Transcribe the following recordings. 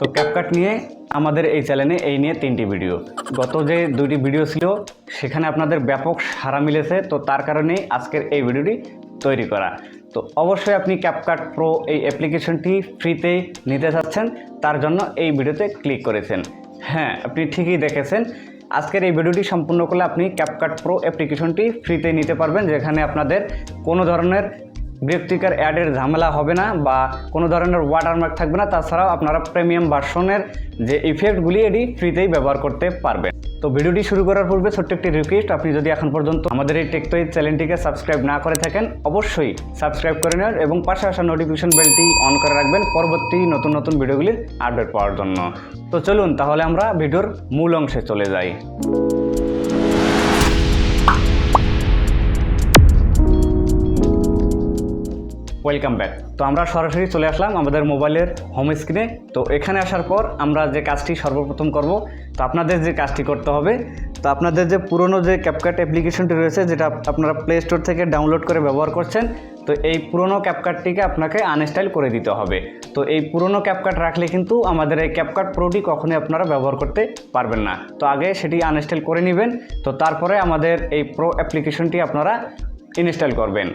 তো ক্যাপকাট নিয়ে আমাদের এই চ্যানেলে এই নিয়ে 3টি ভিডিও, গত যে 2টি ভিডিও ছিল সেখানে আপনাদের ব্যাপক সাড়া মিলেছে। তো তার কারণেই আজকের এই ভিডিওটি তৈরি করা। তো অবশ্যই আপনি ক্যাপকাট প্রো এই অ্যাপ্লিকেশনটি ফ্রিতেই নিতে চাচ্ছেন, তার জন্য এই ভিডিওতে ক্লিক করেছেন। হ্যাঁ, আপনি ঠিকই দেখেছেন। আজকের এই ভিডিওটি সম্পূর্ণ করলে আপনি ক্যাপকাট প্রো অ্যাপ্লিকেশনটি ফ্রিতে নিতে পারবেন, যেখানে আপনাদের কোনো ধরনের বিরক্তিকর অ্যাডের ঝামেলা হবে না বা কোনো ধরনের ওয়াটারমার্ক থাকবে না। তাছাড়াও আপনারা প্রিমিয়াম ভার্সনের যে ইফেক্টগুলি এটি ফ্রিতেই ব্যবহার করতে পারবেন। তো ভিডিওটি শুরু করার পূর্বে ছোট্ট একটি রিকোয়েস্ট, আপনি যদি এখন পর্যন্ত আমাদের এই টেকটোই চ্যানেলটিকে সাবস্ক্রাইব না করে থাকেন অবশ্যই সাবস্ক্রাইব করে নেন এবং পাশে আসা নোটিফিকেশন বেলটি অন করে রাখবেন পরবর্তী নতুন নতুন ভিডিওগুলির আপডেট পাওয়ার জন্য। তো চলুন তাহলে আমরা ভিডিওর মূল অংশে চলে যাই। Welcome back. তো আমরা সরাসরি চলে আসলাম আমাদের মোবাইলের হোম স্ক্রিনে। তো এখানে আসার পর আমরা যে কাজটি সর্বপ্রথম করব, তো আপনাদের যে কাজটি করতে হবে, তো আপনাদের যে পুরনো যে ক্যাপকাট অ্যাপ্লিকেশনটি রয়েছে যেটা আপনারা প্লে স্টোর থেকে ডাউনলোড করে ব্যবহার করছেন, তো এই পুরনো ক্যাপকাটটিকে আপনাকে আনইনস্টল করে দিতে হবে। তো এই পুরনো ক্যাপকাট রাখলে কিন্তু আমাদের এই ক্যাপকাট প্রোটি কখনোই আপনারা ব্যবহার করতে পারবেন না। তো আগে সেটি আনইনস্টল করে নেবেন, তো তারপরে আমাদের এই প্রো অ্যাপ্লিকেশনটি আপনারা ইনস্টল করবেন।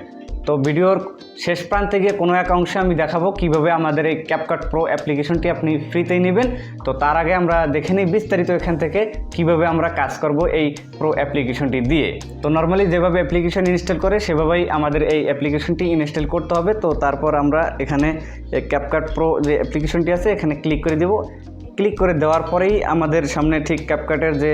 তো ভিডিওর শেষ প্রান্তে গিয়ে কোনো এক অংশে আমি দেখাবো কিভাবে আমাদের এই ক্যাপকাট প্রো অ্যাপ্লিকেশনটি আপনি ফ্রিতেই নেবেন। তো তার আগে আমরা দেখে নিই বিস্তারিত এখান থেকে কিভাবে আমরা কাজ করব এই প্রো অ্যাপ্লিকেশনটি দিয়ে। তো নর্মালি যেভাবে অ্যাপ্লিকেশন ইনস্টল করে সেভাবেই আমাদের এই অ্যাপ্লিকেশনটি ইনস্টল করতে হবে। তো তারপর আমরা এখানে ক্যাপকাট প্রো যে অ্যাপ্লিকেশনটি আছে এখানে ক্লিক করে দেব। ক্লিক করে দেওয়ার পরেই আমাদের সামনে ঠিক ক্যাপকাটের যে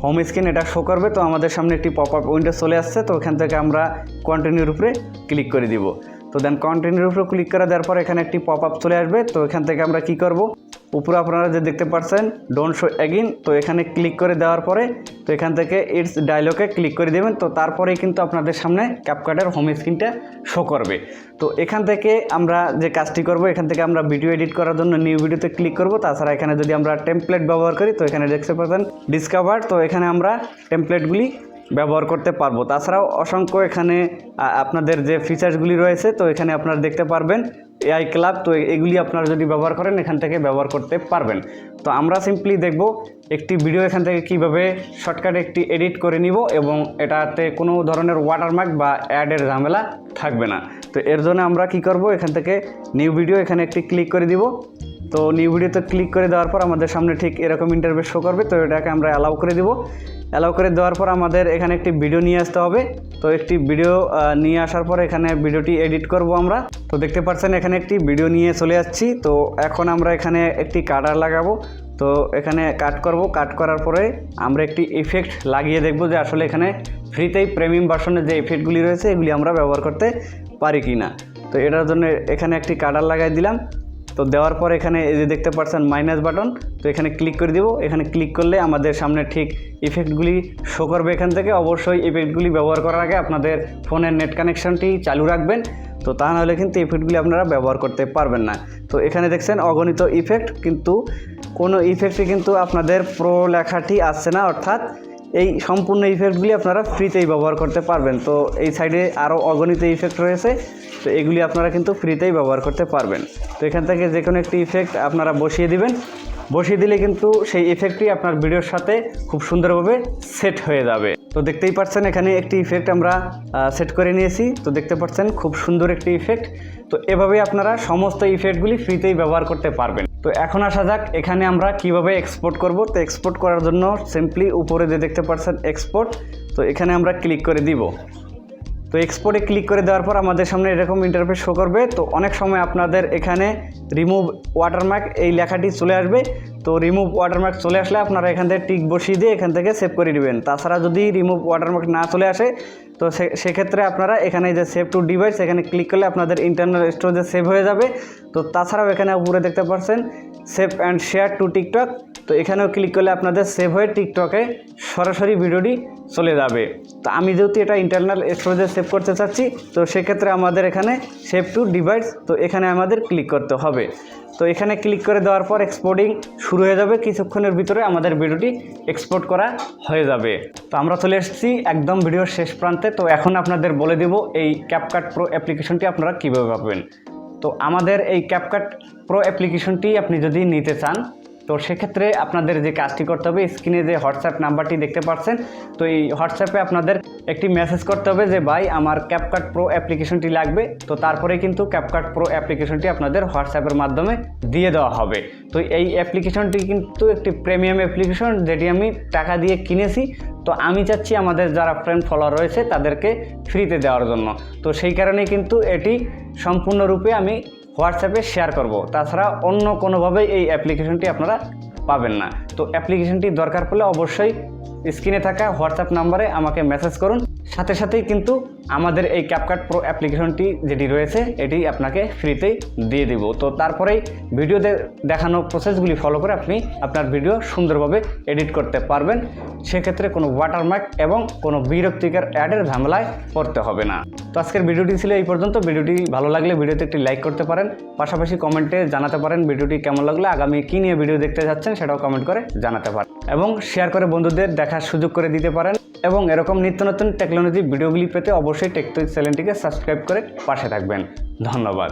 হোম স্ক্রিন এটা শো করবে। তো আমাদের সামনে একটি পপ আপ উইন্ডো চলে আসছে। তো এখান থেকে আমরা কন্টিনিউর উপরে ক্লিক করে দিব। তো দেন কন্টিনিউর উপরে ক্লিক করে দেওয়ার পর এখানে একটি পপ আপ চলে আসবে। তো এখান থেকে আমরা কি করব, উপরে আপনারা যে দেখতে পাচ্ছেন ডোন্ট শো অ্যাগেইন, তো এখানে ক্লিক করে দেওয়ার পরে তো এখান থেকে ইটস ডায়লগে ক্লিক করে দেবেন। তো তারপরেই কিন্তু আপনাদের সামনে ক্যাপকাটের হোম স্ক্রিনটা শো করবে। তো এখান থেকে আমরা যে কাজটি করব, এখান থেকে আমরা ভিডিও এডিট করার জন্য নিউ ভিডিওতে ক্লিক করব। তাছাড়া এখানে যদি আমরা টেমপ্লেট ব্যবহার করি তো এখানে দেখতে পাচ্ছেন ডিসকভার, তো এখানে আমরা টেমপ্লেটগুলি ব্যবহার করতে পারবো। তাছাড়াও অসংখ্য এখানে আপনাদের যে ফিচার্সগুলি রয়েছে তো এখানে আপনারা দেখতে পারবেন এআই ক্লাব, তো এগুলি আপনারা যদি ব্যবহার করেন এখান থেকে ব্যবহার করতে পারবেন। তো আমরা সিম্পলি দেখব একটি ভিডিও এখান থেকে কিভাবে শর্টকাটে একটি এডিট করে নিব এবং এটাতে কোনো ধরনের ওয়াটারমার্ক বা অ্যাডের ঝামেলা থাকবে না। তো এর জন্য আমরা কি করব, এখান থেকে নিউ ভিডিও এখানে একটি ক্লিক করে দিব। তো নিউ ভিডিওতে ক্লিক করে দেওয়ার পর আমাদের সামনে ঠিক এরকম ইন্টারফেস শো করবে। তো এটাকে আমরা অ্যালাউ করে দিব। অ্যালাউ করে দেওয়ার পর আমাদের এখানে একটি ভিডিও নিয়ে আসতে হবে। তো একটি ভিডিও নিয়ে আসার পর এখানে ভিডিওটি এডিট করব আমরা। তো দেখতে পাচ্ছেন এখানে একটি ভিডিও নিয়ে চলে যাচ্ছি। তো এখন আমরা এখানে একটি কাটার লাগাবো। তো এখানে কাট করব। কাট করার পরে আমরা একটি ইফেক্ট লাগিয়ে দেখব যে আসলে এখানে ফ্রিতেই প্রিমিয়াম ভার্সনের যে ইফেক্টগুলি রয়েছে এগুলি আমরা ব্যবহার করতে পারি কি না। তো এটার জন্য এখানে একটি কাটার লাগাই দিলাম। তো দেওয়ার পর এখানে এই যে দেখতে পাচ্ছেন মাইনাস বাটন, তো এখানে ক্লিক করে দিব। এখানে ক্লিক করলে আমাদের সামনে ঠিক ইফেক্টগুলি শো করবে। এখান থেকে অবশ্যই ইফেক্টগুলি ব্যবহার করার আগে আপনাদের ফোনের নেট কানেকশনটি চালু রাখবেন, তো তা নাহলে কিন্তু ইফেক্টগুলি আপনারা ব্যবহার করতে পারবেন না। তো এখানে দেখছেন অগণিত ইফেক্ট, কিন্তু কোনো ইফেক্টই কিন্তু আপনাদের প্রো লেখাটি আসছে না, অর্থাৎ এই সম্পূর্ণ ইফেক্টগুলি আপনারা ফ্রিতেই ব্যবহার করতে পারবেন। তো এই সাইডে আরও অগণিত ইফেক্ট রয়েছে, তো এগুলি আপনারা কিন্তু ফ্রিতেই ব্যবহার করতে পারবেন। তো এখান থেকে যে কোনো একটি ইফেক্ট আপনারা বসিয়ে দিবেন। বসিয়ে দিলে কিন্তু সেই ইফেক্টটি আপনার ভিডিওর সাথে খুব সুন্দরভাবে সেট হয়ে যাবে। তো দেখতেই পাচ্ছেন এখানে একটি ইফেক্ট আমরা সেট করে নিয়েছি। তো দেখতে পাচ্ছেন খুব সুন্দর একটি ইফেক্ট। তো এভাবেই আপনারা সমস্ত ইফেক্টগুলি ফ্রিতেই ব্যবহার করতে পারবেন। তো এখন আসা যাক এখানে আমরা কিভাবে এক্সপোর্ট করব। তো এক্সপোর্ট করার জন্য সিম্পলি উপরে যে দেখতে পাচ্ছেন এক্সপোর্ট, তো এখানে আমরা ক্লিক করে দিব। তো এক্সপোর্টে ক্লিক করে দেওয়ার পর আমাদের সামনে এরকম ইন্টারফেস শো করবে। তো অনেক সময় আপনাদের এখানে রিমুভ ওয়াটারমার্ক এই লেখাটি চলে আসবে। তো রিমুভ ওয়াটারমার্ক চলে আসলে আপনারা এখান থেকে টিক বসিয়ে দিয়ে এখান থেকে সেভ করে নেবেন। তাছাড়া যদি রিমুভ ওয়াটারমার্ক না চলে আসে তো সেক্ষেত্রে আপনারা এখানে যে সেভ টু ডিভাইস এখানে ক্লিক করলে আপনাদের ইন্টারনাল স্টোরেজে সেভ হয়ে যাবে। তো তাছাড়াও এখানে উপরে দেখতে পাচ্ছেন save and share two TikTok, তো এখানেও ক্লিক করলে আপনাদের সেভ হয়ে টিকটকে সরাসরি ভিডিওটি চলে যাবে। তো আমি যেহেতু এটা ইন্টারনাল স্টোরেজে সেভ করতে চাচ্ছি, তো সেক্ষেত্রে আমাদের এখানে সেভ টু ডিভাইস, তো এখানে আমাদের ক্লিক করতে হবে। তো এখানে ক্লিক করে দেওয়ার পর এক্সপোর্টিং শুরু হয়ে যাবে। কিছুক্ষণের ভিতরে আমাদের ভিডিওটি এক্সপোর্ট করা হয়ে যাবে। তো আমরা চলে এসেছি একদম ভিডিওর শেষ প্রান্তে। তো এখন আপনাদের বলে দেব এই ক্যাপকাট প্রো অ্যাপ্লিকেশনটি আপনারা কীভাবে পাবেন। তো আমাদের এই ক্যাপকাট প্রো অ্যাপ্লিকেশনটি আপনি যদি নিতে চান, তো সেক্ষেত্রে আপনাদের যে কাজটি করতে হবে, স্ক্রিনে যে হোয়াটসঅ্যাপ নাম্বারটি দেখতে পাচ্ছেন, তো এই হোয়াটসঅ্যাপে আপনাদের একটি মেসেজ করতে হবে যে ভাই আমার ক্যাপকাট প্রো অ্যাপ্লিকেশনটি লাগবে। তো তারপরে কিন্তু ক্যাপকাট প্রো অ্যাপ্লিকেশনটি আপনাদের হোয়াটসঅ্যাপের মাধ্যমে দিয়ে দেওয়া হবে। তো এই অ্যাপ্লিকেশনটি কিন্তু একটি প্রিমিয়াম অ্যাপ্লিকেশন, যেটি আমি টাকা দিয়ে কিনেছি। তো আমি চাচ্ছি আমাদের যারা ফ্রেন্ড ফলোয়ার রয়েছে তাদেরকে ফ্রিতে দেওয়ার জন্য। তো সেই কারণেই কিন্তু এটি সম্পূর্ণরূপে আমি হোয়াটসঅ্যাপে শেয়ার করব, তাছাড়া অন্য কোনোভাবেই এই অ্যাপ্লিকেশনটি আপনারা পাবেন না। তো অ্যাপ্লিকেশনটি দরকার পড়লে অবশ্যই স্ক্রিনে থাকা হোয়াটসঅ্যাপ নাম্বারে আমাকে মেসেজ করুন। সাথে সাথেই কিন্তু আমাদের এই ক্যাপকাট প্রো অ্যাপ্লিকেশনটি যেটি রয়েছে এটি আপনাকে ফ্রিতেই দিয়ে দিব। তো তারপরেই ভিডিওতে দেখানো প্রসেসগুলি ফলো করে আপনি আপনার ভিডিও সুন্দরভাবে এডিট করতে পারবেন। সেক্ষেত্রে কোনো ওয়াটারমার্ক এবং কোনো বিরক্তিকর অ্যাডের ঝামেলায় পড়তে হবে না। তো আজকের ভিডিওটি ছিল এই পর্যন্ত। ভিডিওটি ভালো লাগলে ভিডিওতে একটি লাইক করতে পারেন, পাশাপাশি কমেন্টে জানাতে পারেন ভিডিওটি কেমন লাগলো, আগামী কী নিয়ে ভিডিও দেখতে যাচ্ছেন সেটাও কমেন্ট করে জানাতে পারেন, এবং শেয়ার করে বন্ধুদের দেখার সুযোগ করে দিতে পারেন। এবং এরকম নিত্য নতুন টেকনোলজি ভিডিওগুলি পেতে অবশ্যই টেকটুইজ চ্যানেলটিকে সাবস্ক্রাইব করে পাশে থাকবেন। ধন্যবাদ।